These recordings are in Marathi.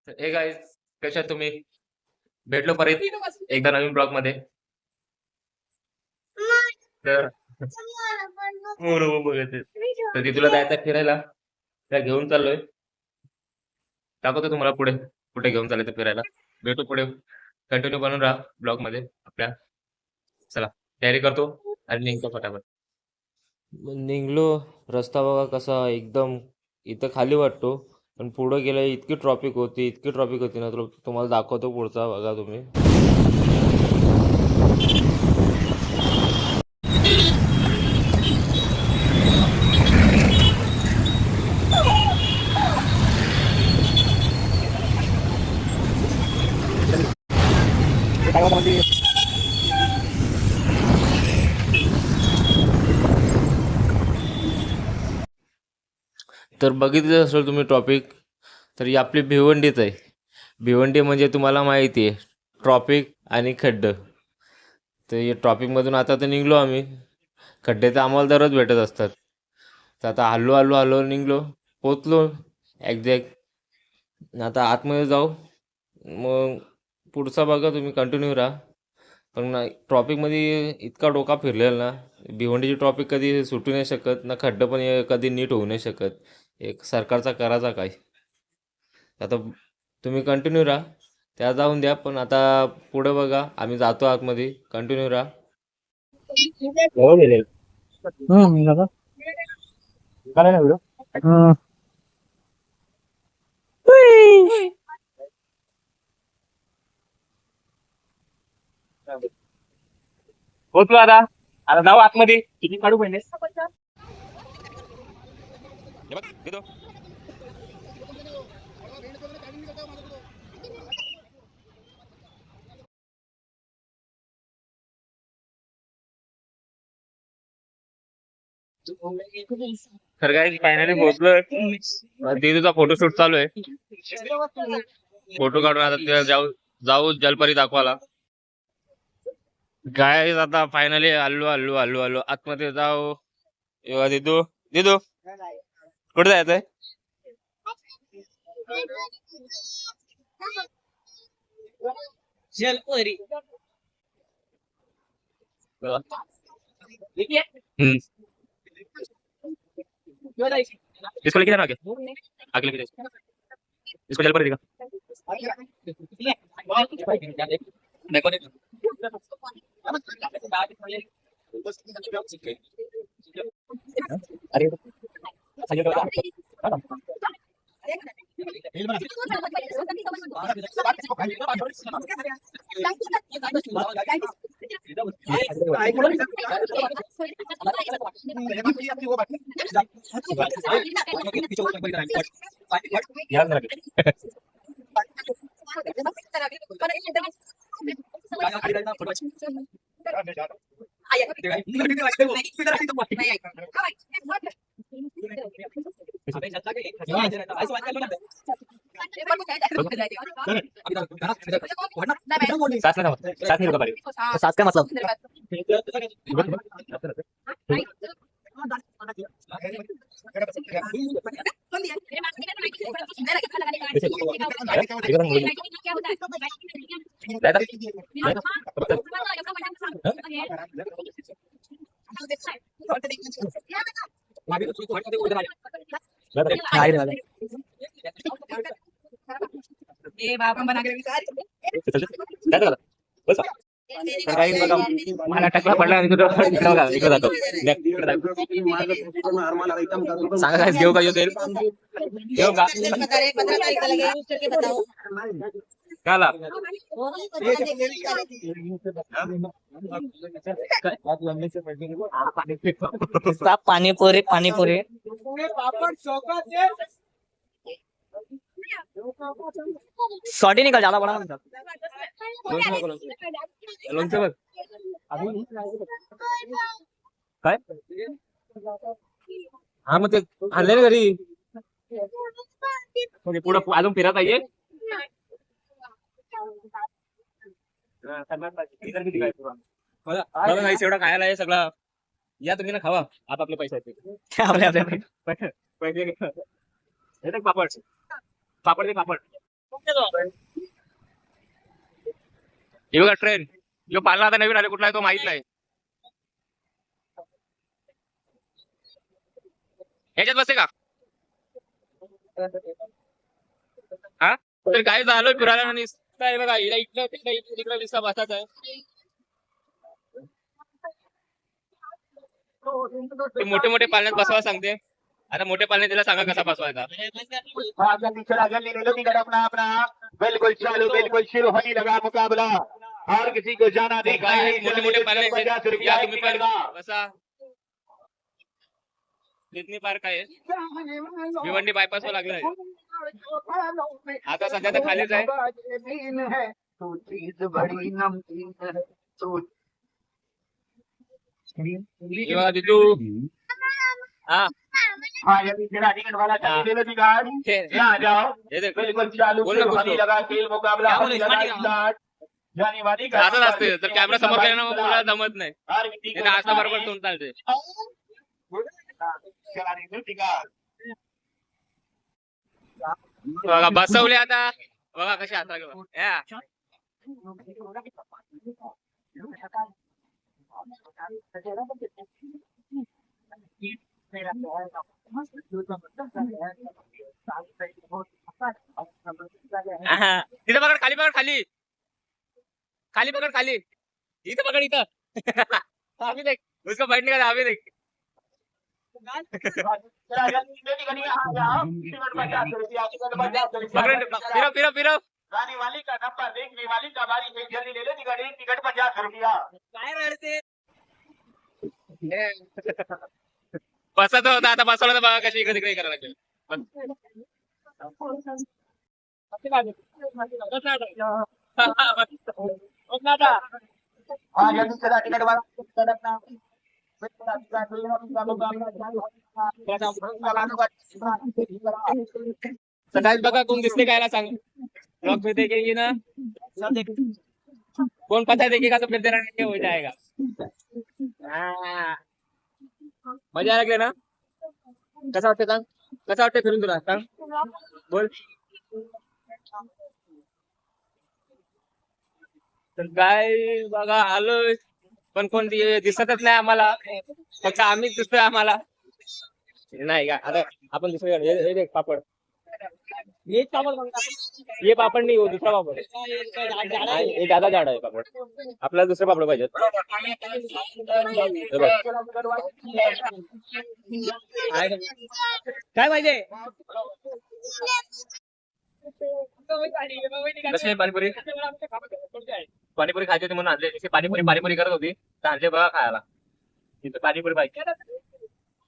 हे गाईज, कशा आहात तुम्ही? भेटलो परत एकदा नवीन ब्लॉग मध्ये. तर तर ती तुला जायचं फिरायला, त्या घेऊन चाललोय. दाखवतो तुम्हाला पुढे कुठे घेऊन चालायचं फिरायला. भेटू पुढे. कंटिन्यू बनून राहा ब्लॉग मध्ये आपल्या. चला, तयारी करतो आणि निघतो फटाफट. निघलो. रस्ता बघा कसा एकदम इथं खाली वाटतो, पण पुढे गेल्या इतकी ट्रॉफिक होती ना, तुम्हाला दाखवतो पुढचा बघा तुम्ही. तर बघितलं असेल तुम्ही टॉपिक, तर ही आपली भिवंडीच आहे. भिवंडी म्हणजे तुम्हाला माहिती आहे, ट्रॉपिक आणि खड्डं. तर या ट्रॉपिकमधून आता तर निघलो आम्ही. खड्डे तर आम्हाला दररोज भेटत असतात. तर आता हल्लो निघलो, पोचलो एक्झॅक्ट. आता आतमध्ये जाऊ, मग पुढचा बघा तुम्ही, कंटिन्यू राहा. पण ट्रॉपिकमध्ये इतका डोका फिरलेला ना, भिवंडीची ट्रॉपिक कधी सुटू नाही शकत ना, खड्डं पण कधी नीट होऊ नाही शकत. एक सरकारचा करायचा काय. आता तुम्ही कंटिन्यू राहा, त्या जाऊन द्या. पण आता पुढे बघा, आम्ही जातो आतमध्ये, कंटिन्यू राहा. पोचलो आता. आता जाऊ आतमध्ये. किती काढू पहिले. तर काय फायनली पोहोचलोय. दीदूचा फोटोशूट चालू आहे. फोटो काढून आता तिला जाऊ जाऊ जलपरी दाखवायला. काय आता फायनली आलो आतमध्ये जाऊ. एव्हा दिदू दिदू कुठे जायचंय? जलपरी. इसको लेके जाना आगे आगे लेके जाओ. इसको जलपरी दिखा. अरे साथ नहीं रुका पारी. साथ का मतलब मला टकला पडला आणि इकडे जातो. सांगा काय घेऊ का तेल घेऊ का काला पाणीपुरी पाणीपुरी शॉर्ट ही निकल जाला बड़ा लोणचं बघ काय. हा मग ते आणले ना घरी. पुढे अजून फिरत पाहिजे. बघा नाही एवढा खायला आहे सगळा. या तुम्ही ना खावा. आता आपले पैसे आहेत. आपले पैसे पापड पापड दे पापड. हे बघा ट्रेन. जो पालना आता नवीन आले कुठला आहे तो माहित नाही. ह्याच्यात बसते का? हा तर काय झालं फिरायला आणि काय बघा इकडे इकडे तिकडे इकडे तिकडे दिसता बसाच आहे. ते मोठे मोठे पालण्यात बसवा सांगते. आता मोठे पालण्यात त्याला सांगा कसा बसवायचा. अपना अपना बिल्कुल चालू बिल्कुल शुरू होने लगा मुकाबला और किसी को जाना तर देखना काय है मोठे मोठे पालने आहेत. 50 रुपया या एक तुम्ही टिकट पण का बसा. डिस्नी पार्क आहे. भिवंडी बायपास वर लागलाय. आता सध्या तर खालीच आहे. तो चीज बड़ी नमकीन है तो हे बघा दिदू. हा हाँ यदि तेरा टिकट वाला हाँ। ले लो टिकट हे- यहाँ आ जाओ हे देख. बिल्कुल चालू बोल ना शुरू कुछ होने तो. लगा खेल मुकाबला क्या होने बोलो, लगा इसमें स्टार्ट जाने वाली का असंच असते तर कॅमेरा समोर गेला ना मग बोलायला जमत नाही. हर किसी हे को तर असं बरोबर तोंड चालते. चला रही थी टिकट बघा बसवले आता. बघा कशी आता या. तिथं पकड खाली पकड खाली खाली पकड खाली इथं पकड इथं. अभी देख उसको बैठने का अभी देख. चला जल्दी जल्दी करिए यहाँ जाओ टिकट 50 रुपया टिकट 50 पकड फिरव फिरव फिरव. गाने वाली का नंबर देखने वाली का बारी है जल्दी ले लो टिकट एक टिकट 50 रुपया काय रडते बसत होता आता बसवलं तर बघा कशी इकडे तिकडे करायला लागेल. हाँ जल्दी चला टिकट वाला सकाळी बघा कोण दिसते कायला सांग. ब्लॉग में देखेंगे ना कौन पता देखेगा तो फिर तेरा नहीं हो जाएगा. हाँ. मजा लागले ना. कसा वाटते सांग. कसा वाटते फिरून तुला सांग. बोल. तर काय बघा आलोय पण कोण दिसतच नाही आम्हाला. फक्त आम्हीच दिसतोय आम्हाला. नाही का आता आपण दुसरे हे देख पापड. ये पापड नाही हो दुसरा पापड. हे दादा झाड आहे पापड. आपल्याला दुसरे पापड पाहिजेत. हे बघ. काय पाहिजे. कसे पाणीपुरी पाणीपुरी खायची होती म्हणून आणले. तिथे पाणीपुरी करत होती तर आणले बघा खायला. तिथे पाणीपुरी पाहिजे.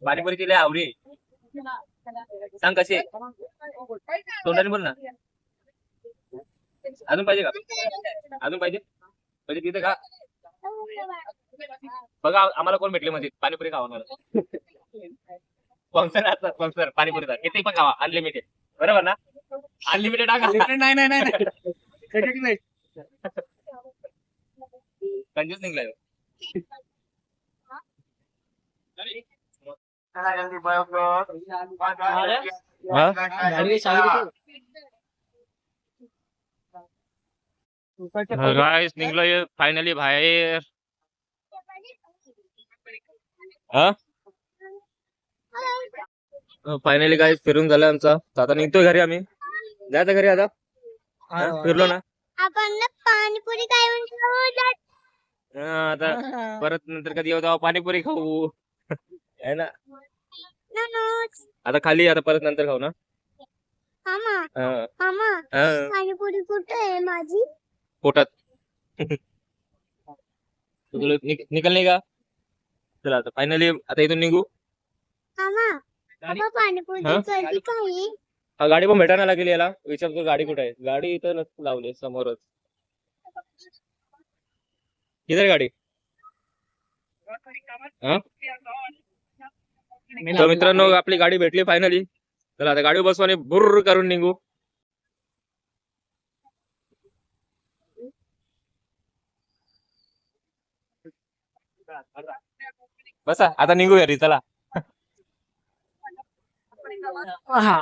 पाणीपुरीची लय आवडी. सांग कशी तोंडाने बोल ना. अजून पाहिजे का. अजून पाहिजे म्हणजे तिथे का बघा आम्हाला कोण भेटले म्हणजे पाणीपुरी खावा मला. स्पॉन्सर असतात स्पॉन्सर पाणीपुरीचा किती पण खावा अनलिमिटेड. बरोबर ना. अनलिमिटेड नाही नाही नाही नाही कंजूस निघलाय. चला जल्दी बैठो गाडी गाइस निघलोय फायनली बाहेर. फायनली गाइस फिरून झालं आमचं. तर आता निघतोय घरी आम्ही. जायचं घरी आता. फिरलो ना. आपण ना पाणीपुरी काय खाऊ आता परत नंतर कधी येऊ तेव्हा पाणीपुरी खाऊ. आहे ना. आता खाली आता परत नंतर खाऊ ना. मामा हा. मामा हा. पाणीपुरी कुठे आहे माझी पोटात. तुला निकल नाही का. चला आता फायनली आता इथून निघू. मामा पापा पाणीपुरी हा? कधी काही हा गाडी पण भेटायला लागेल याला. विचारतो गाडी कुठे आहे. गाडी इथं लावली समोरच. किधर गाडी. हा तर मित्रांनो आपली गाडी भेटली फायनली. चला आता गाडी बसू आणि बुर्र करून निघू. बसा आता निघू घरी चला. हा